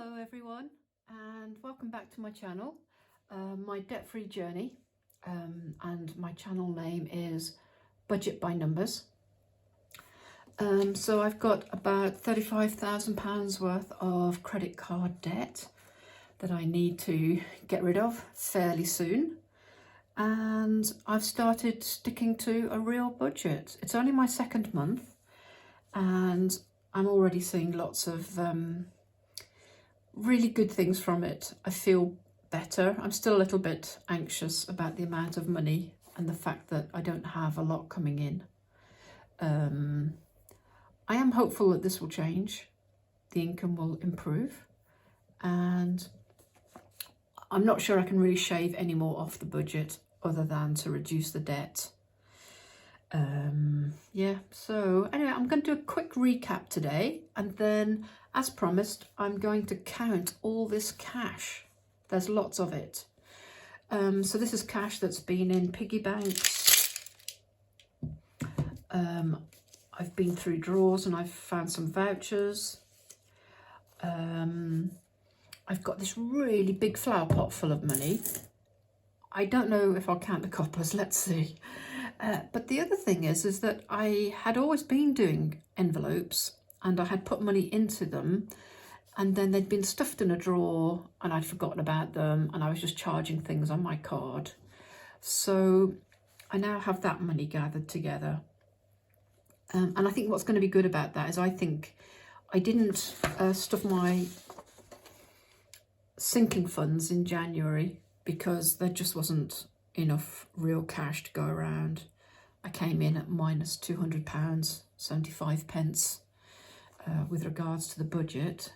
Hello everyone, and welcome back to my channel, my debt-free journey, and my channel name is Budget by Numbers. So I've got about £35,000 worth of credit card debt that I need to get rid of fairly soon, and I've started sticking to a real budget. It's only my second month and I'm already seeing lots of really good things from it. I feel better. I'm still a little bit anxious about the amount of money and the fact that I don't have a lot coming in. I am hopeful that this will change. The income will improve, and I'm not sure I can really shave any more off the budget other than to reduce the debt. Yeah, so anyway, I'm going to do a quick recap today, and then as promised, I'm going to count all this cash. There's lots of it. So this is cash that's been in piggy banks. I've been through drawers and I've found some vouchers. I've got this really big flower pot full of money. I don't know if I'll count the coppers, let's see. But the other thing is that I had always been doing envelopes and I had put money into them, and then they'd been stuffed in a drawer and I'd forgotten about them, and I was just charging things on my card. So I now have that money gathered together. And I think what's going to be good about that is I think I didn't stuff my sinking funds in January because there just wasn't enough real cash to go around. I came in at minus £200, 75 pence with regards to the budget,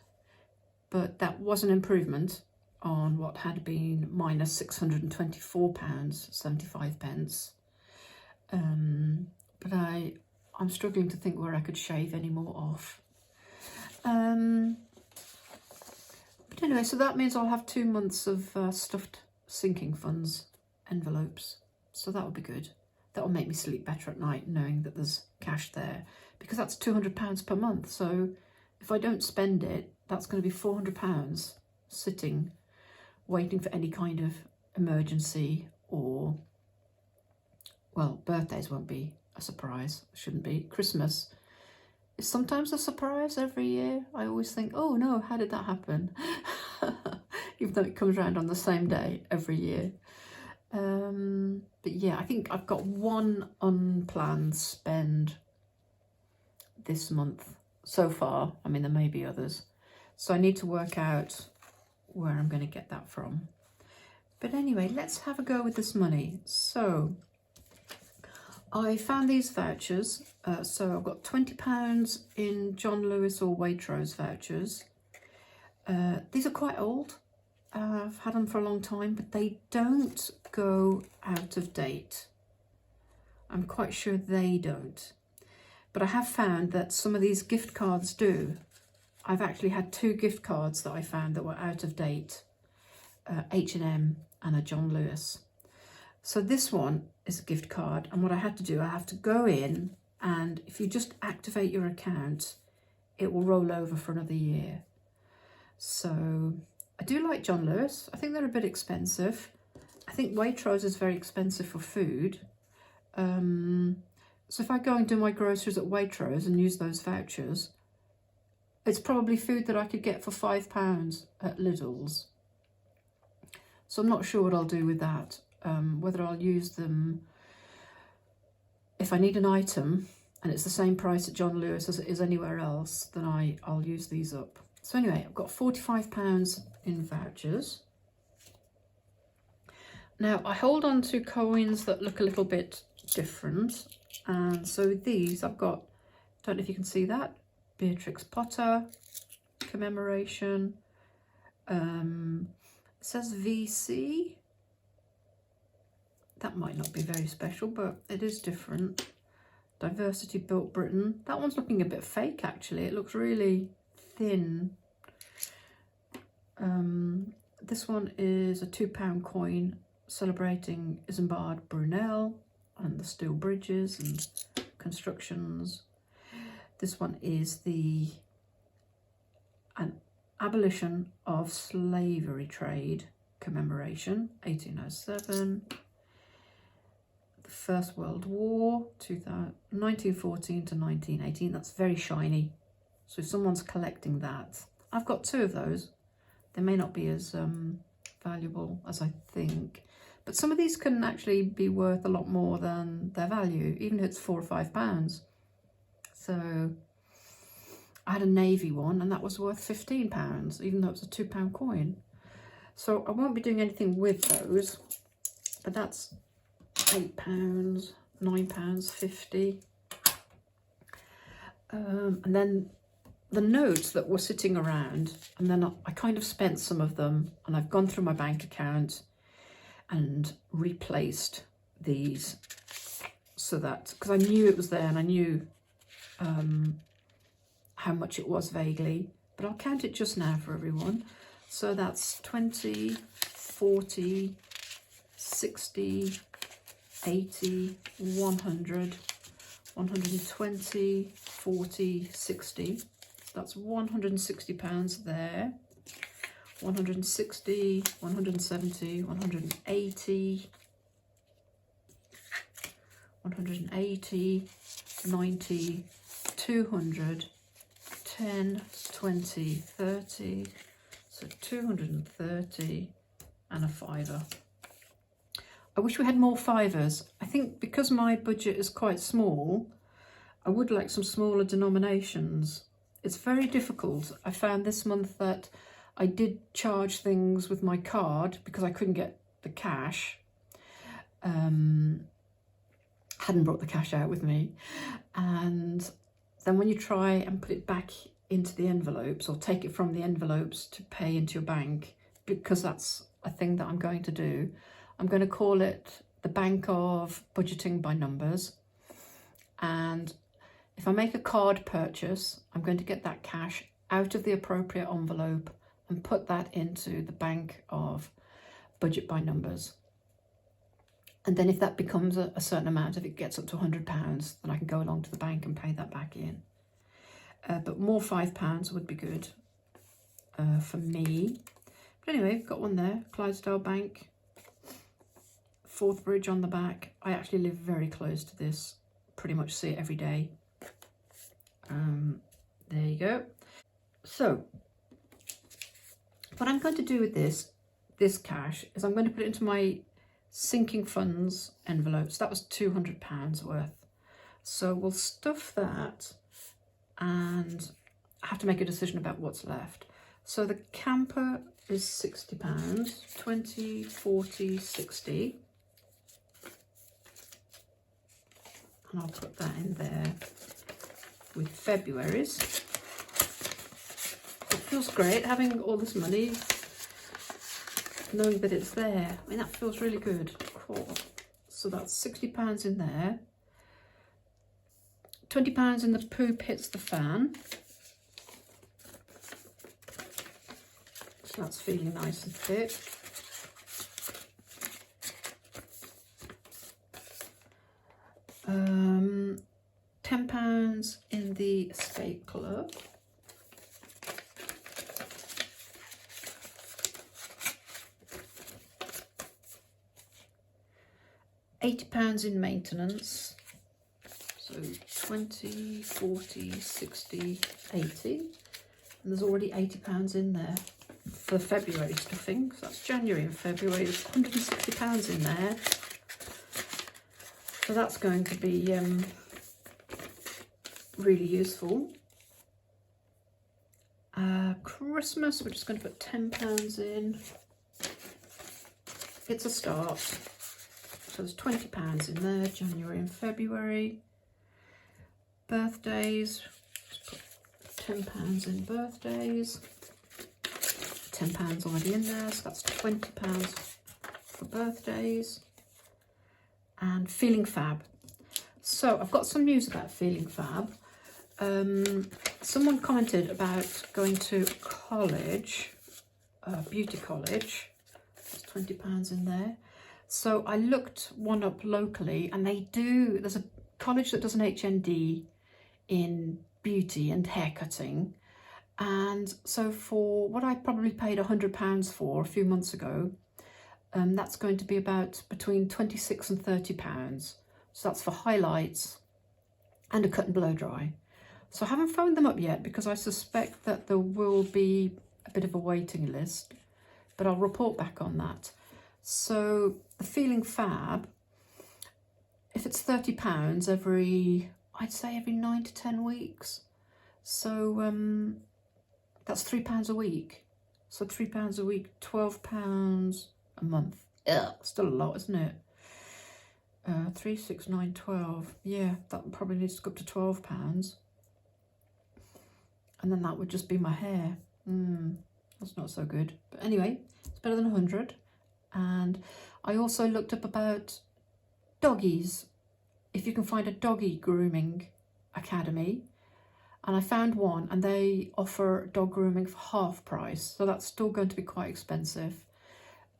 but that was an improvement on what had been minus £624, 75 pence. But I'm struggling to think where I could shave any more off. But anyway, so that means I'll have 2 months of stuffed sinking funds envelopes, so that will be good. That will make me sleep better at night knowing that there's cash there, because that's £200 per month. So if I don't spend it, that's going to be £400 sitting waiting for any kind of emergency, or, well, birthdays won't be a surprise, shouldn't be. Christmas is sometimes a surprise every year. I always think, oh no, how did that happen? Even though it comes around on the same day every year. But yeah, I think I've got one unplanned spend this month so far. I mean, there may be others. So I need to work out where I'm going to get that from. But anyway, let's have a go with this money. So I found these vouchers. So I've got £20 in John Lewis or Waitrose vouchers. These are quite old. I've had them for a long time, but they don't go out of date. I'm quite sure they don't. But I have found that some of these gift cards do. I've actually had 2 gift cards that I found that were out of date. H&M and a John Lewis. So this one is a gift card, and what I had to do, I have to go in, and if you just activate your account, it will roll over for another year. So I do like John Lewis. I think they're a bit expensive. I think Waitrose is very expensive for food. So if I go and do my groceries at Waitrose and use those vouchers, it's probably food that I could get for £5 at Lidl's. So I'm not sure what I'll do with that. Whether I'll use them if I need an item and it's the same price at John Lewis as it is anywhere else, then I'll use these up. So anyway, I've got £45 in vouchers. Now I hold on to coins that look a little bit different, and so these I've got, don't know if you can see that, Beatrix Potter commemoration. It says VC. That might not be very special, but it is different. Diversity Built Britain. That one's looking a bit fake actually. It looks really thin. This one is a £2 coin celebrating Isambard Brunel and the steel bridges and constructions. This one is an Abolition of Slavery Trade Commemoration, 1807. The First World War, 1914 to 1918. That's very shiny. So if someone's collecting that, I've got 2 of those. They may not be as valuable as I think. But some of these can actually be worth a lot more than their value, even if it's £4 or £5. So I had a navy one and that was worth £15, even though it was a £2 coin. So I won't be doing anything with those, but that's £8, £9.50. And then the notes that were sitting around, and then I kind of spent some of them, and I've gone through my bank account and replaced these so that, because I knew it was there and I knew how much it was vaguely, but I'll count it just now for everyone. So that's 20, 40, 60, 80, 100, 120, 40, 60. That's £160 there. 160, 170, 180, 180, 90, 200, 10, 20, 30, so 230 and a £5. I wish we had more £5s. I think because my budget is quite small, I would like some smaller denominations. It's very difficult. I found this month that I did charge things with my card because I couldn't get the cash. Hadn't brought the cash out with me. And then when you try and put it back into the envelopes or take it from the envelopes to pay into your bank, because that's a thing that I'm going to do, I'm going to call it the Bank of Budgeting by Numbers. And if I make a card purchase, I'm going to get that cash out of the appropriate envelope and put that into the Bank of Budget by Numbers. And then if that becomes a certain amount, if it gets up to £100, then I can go along to the bank and pay that back in. But more £5 would be good for me. But anyway, got one there, Clydesdale Bank, Forth Bridge on the back. I actually live very close to this, pretty much see it every day. There you go. So what I'm going to do with this cash is I'm going to put it into my sinking funds envelopes. That was £200 worth. So we'll stuff that, and I have to make a decision about what's left. So the camper is £60, 20, 40, 60. And I'll put that in there with February's. It feels great having all this money, knowing that it's there. I mean, that feels really good. Cool. So that's £60 in there. £20 in the poop hits the fan. So that's feeling nice and thick. £10 in the escape club. £80 in maintenance. So 20, 40, 60, 80. And there's already £80 in there for February stuffing. So that's January and February. There's £160 in there. So that's going to be really useful. Christmas, we're just going to put £10 in. It's a start. So there's £20 in there, January and February. Birthdays, just put £10 in birthdays. £10 already in there, so that's £20 for birthdays. And Feeling Fab. So I've got some news about Feeling Fab. Someone commented about going to college, beauty college. There's £20 in there. So I looked one up locally, and there's a college that does an HND in beauty and hair cutting, And so for what I probably paid £100 for a few months ago, that's going to be about between £26 and £30. So that's for highlights and a cut and blow dry. So I haven't phoned them up yet because I suspect that there will be a bit of a waiting list, but I'll report back on that. So the Feeling Fab, if it's £30 I'd say every 9 to 10 weeks. So that's £3 a week. So £3 a week, £12 a month. Ugh, still a lot, isn't it? 3, 6, 9, 12. Yeah, that probably needs to go up to £12. And then that would just be my hair. That's not so good. But anyway, it's better than 100. And I also looked up about doggies. If you can find a doggy grooming academy. And I found one, and they offer dog grooming for half price. So that's still going to be quite expensive.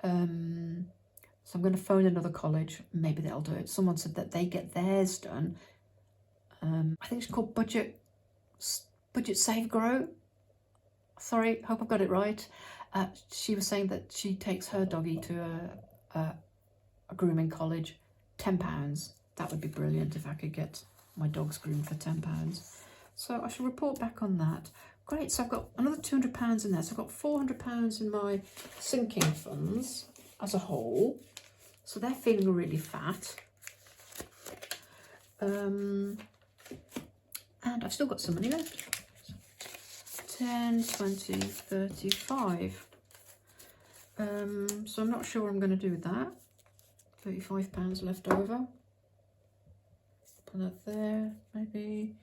So I'm going to phone another college. Maybe they'll do it. Someone said that they get theirs done. I think it's called Budget Save Grow. Sorry, hope I got it right. She was saying that she takes her doggy to a grooming college. £10. That would be brilliant if I could get my dogs groomed for £10. So I shall report back on that. Great, so I've got another £200 in there. So I've got £400 in my sinking funds as a whole. So they're feeling really fat. And I've still got some money left. 10, 20, 35. So I'm not sure what I'm going to do with that. £35 left over. Put that there, maybe.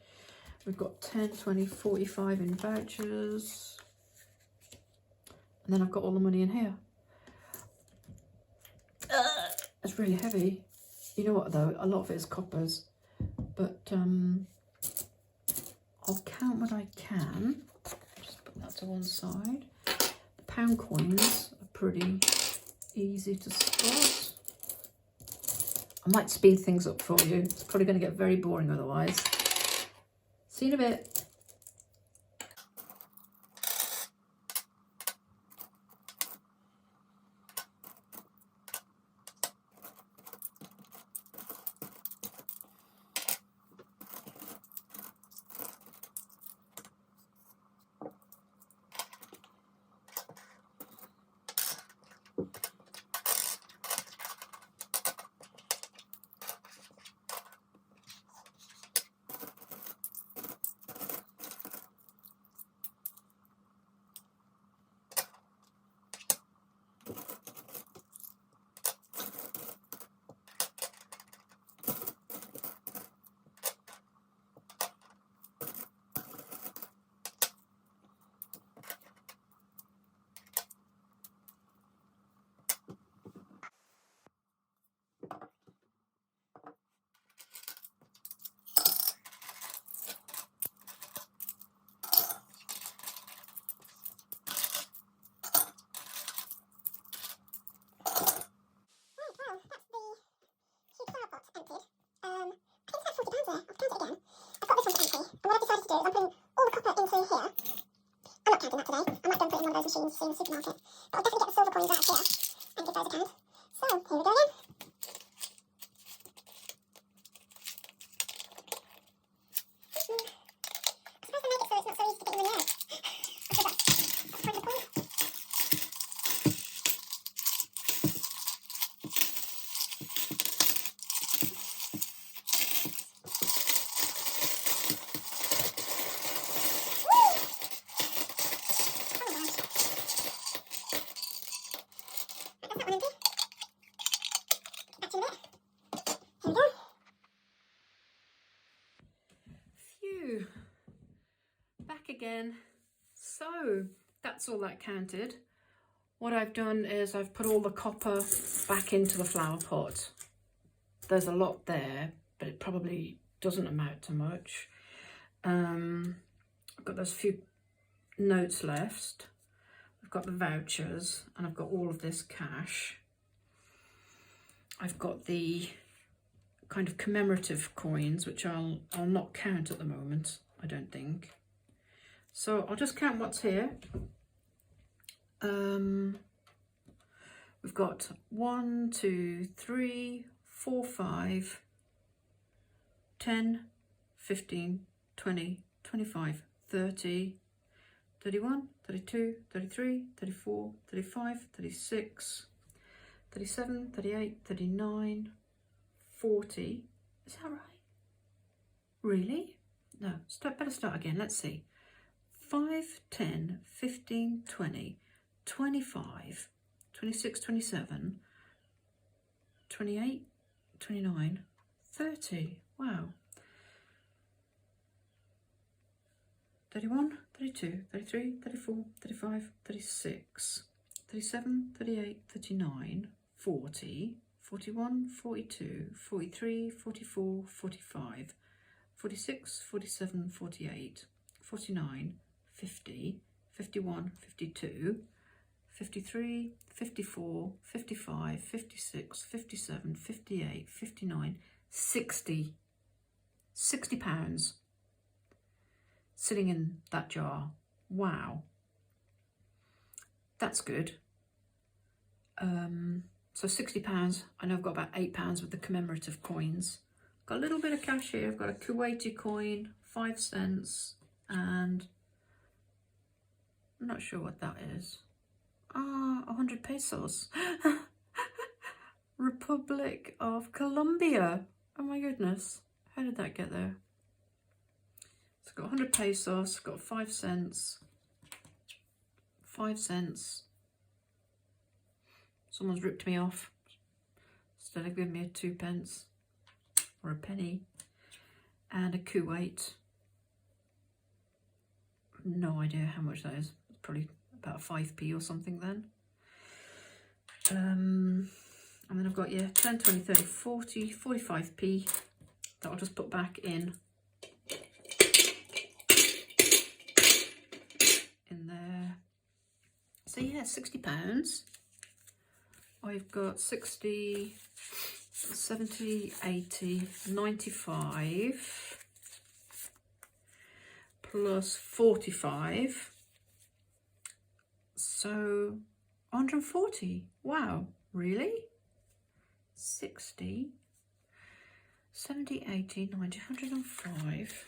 We've got 10, 20, 45 in vouchers. And then I've got all the money in here. It's really heavy. You know what though, a lot of it is coppers. But I'll count what I can. Just put that to one side. The pound coins are pretty easy to spot. I might speed things up for you. It's probably going to get very boring otherwise. See you in a bit. Machines in the supermarket, but I'll definitely get the silver coins out here and give those a count. So, here we go again. I suppose they make it so it's not so easy to get your money out. I suppose that's kind of the point. Back again. So that's all that counted. What I've done is I've put all the copper back into the flower pot. There's a lot there, but it probably doesn't amount to much. I've got those few notes left. I've got the vouchers and I've got all of this cash. I've got the kind of commemorative coins, which I'll not count at the moment, I don't think. So I'll just count what's here. We've got 1, 2, 3, 4, 5, 10, 15, 20, 25, 30, 31, 32, 33, 34, 35, 36, 37, 38, 39, 40. Is that right? Really? No, better start again. Let's see. 5, 10, 15, 20, 25, 26, 27, 28, 29, 30. Wow. 31, 32, 33, 34, 35, 36, 37, 38, 39, 40, 41, 42, 43, 44, 45, 46, 47, 48, 49, 50, 51, 52, 53, 54, 55, 56, 57, 58, 59, 60. £60 sitting in that jar. Wow. That's good. So £60. I know I've got about £8 with the commemorative coins. Got a little bit of cash here. I've got a Kuwaiti coin, 5 cents, and I'm not sure what that is. 100 pesos. Republic of Colombia. Oh my goodness. How did that get there? So I've got 100 pesos, got 5 cents. 5 cents. Someone's ripped me off. Instead of giving me a 2 pence or a penny. And a Kuwait. No idea how much that is. Probably about 5p or something then. And then I've got, yeah, 10, 20, 30, 40, 45p that I'll just put back in there. So yeah, £60. I've got 60, 70, 80, 95 plus 45. So 140. Wow, really? 60, 70, 80, 90, 105,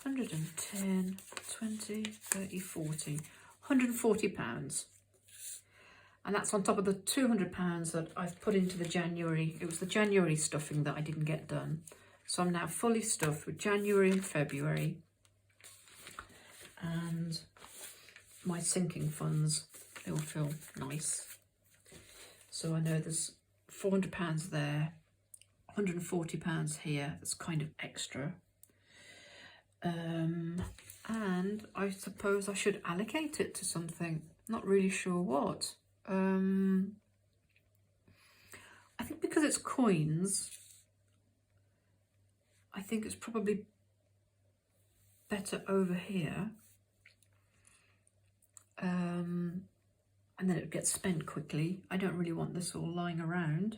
110, 20, 30, 40, £140. And that's on top of the £200 that I've put into the January. It was the January stuffing that I didn't get done. So I'm now fully stuffed with January and February. And my sinking funds, they will feel nice. So I know there's £400 there, £140 here. That's kind of extra. And I suppose I should allocate it to something. Not really sure what. I think because it's coins, I think it's probably better over here. And then it gets spent quickly. I don't really want this all lying around.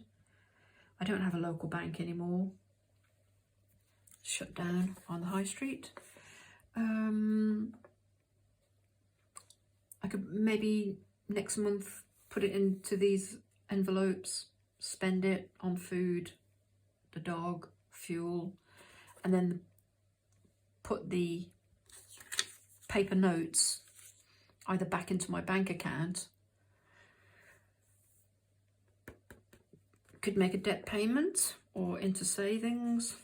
I don't have a local bank anymore. Shut down on the high street. I could maybe next month put it into these envelopes, spend it on food, the dog, fuel, and then put the paper notes either back into my bank account, could make a debt payment, or into savings.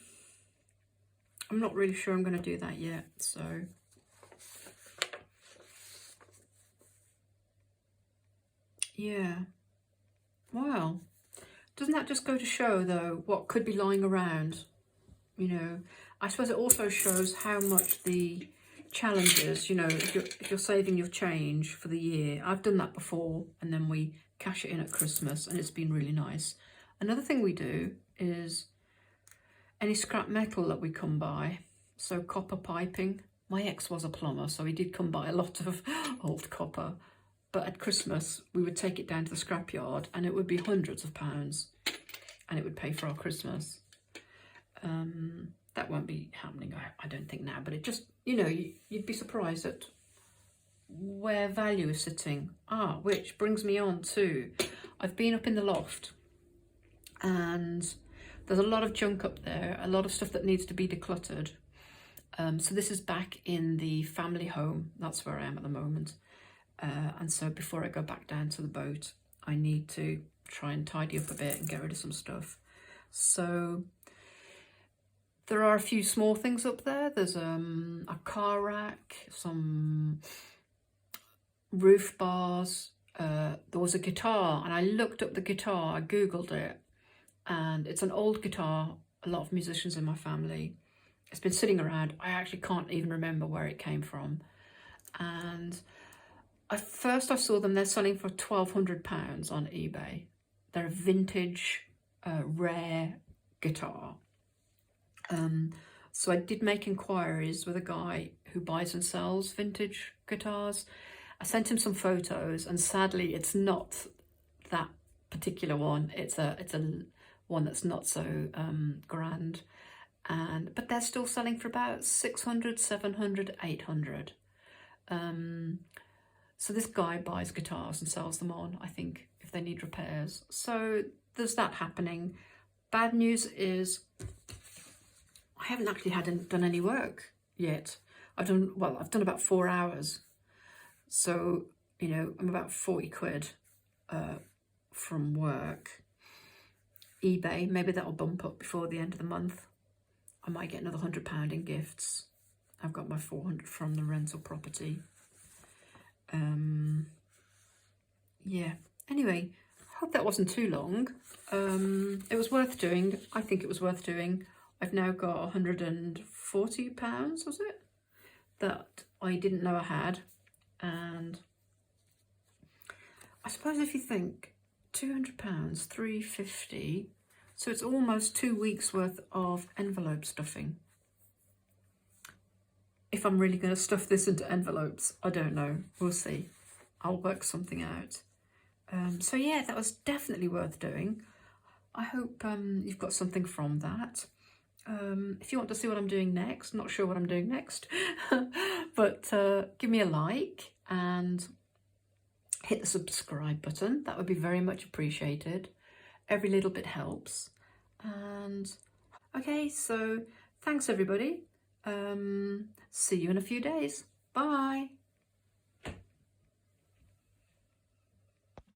I'm not really sure I'm going to do that yet, so yeah. Well, doesn't that just go to show though what could be lying around? You know, I suppose it also shows how much the challenges, you know, if you're saving your change for the year. I've done that before, and then we cash it in at Christmas, and it's been really nice. Another thing we do is any scrap metal that we come by, so copper piping. My ex was a plumber, so he did come by a lot of old copper. But at Christmas, we would take it down to the scrapyard, and it would be hundreds of pounds, and it would pay for our Christmas. that won't be happening, I don't think now, but it just, you know, you'd be surprised at where value is sitting. Which brings me on to, I've been up in the loft and there's a lot of junk up there, a lot of stuff that needs to be decluttered. So this is back in the family home. That's where I am at the moment. And so before I go back down to the boat, I need to try and tidy up a bit and get rid of some stuff. So there are a few small things up there. There's a car rack, some roof bars. There was a guitar, and I looked up the guitar, I googled it, and it's an old guitar. A lot of musicians in my family. It's been sitting around. I actually can't even remember where it came from. And at first I saw them, they're selling for £1,200 on eBay. They're a vintage, rare guitar. So I did make inquiries with a guy who buys and sells vintage guitars. I sent him some photos, and sadly it's not that particular one. It's a one that's not so grand. But they're still selling for about 600, 700, 800. So this guy buys guitars and sells them on, I think, if they need repairs. So there's that happening. Bad news is I haven't actually done any work yet. I've done about 4 hours. So, you know, I'm about 40 quid from work. eBay, maybe that'll bump up before the end of the month. I might get another £100 in gifts. I've got my 400 from the rental property. Yeah, anyway, I hope that wasn't too long. It was worth doing. I think it was worth doing. I've now got £140, was it? That I didn't know I had. And I suppose if you think £200, £350, so it's almost 2 weeks worth of envelope stuffing. If I'm really going to stuff this into envelopes, I don't know. We'll see. I'll work something out. So yeah, that was definitely worth doing. I hope you've got something from that. If you want to see what I'm doing next, not sure what I'm doing next, but give me a like and hit the subscribe button. That would be very much appreciated. Every little bit helps. And okay, so thanks everybody. See you in a few days. Bye.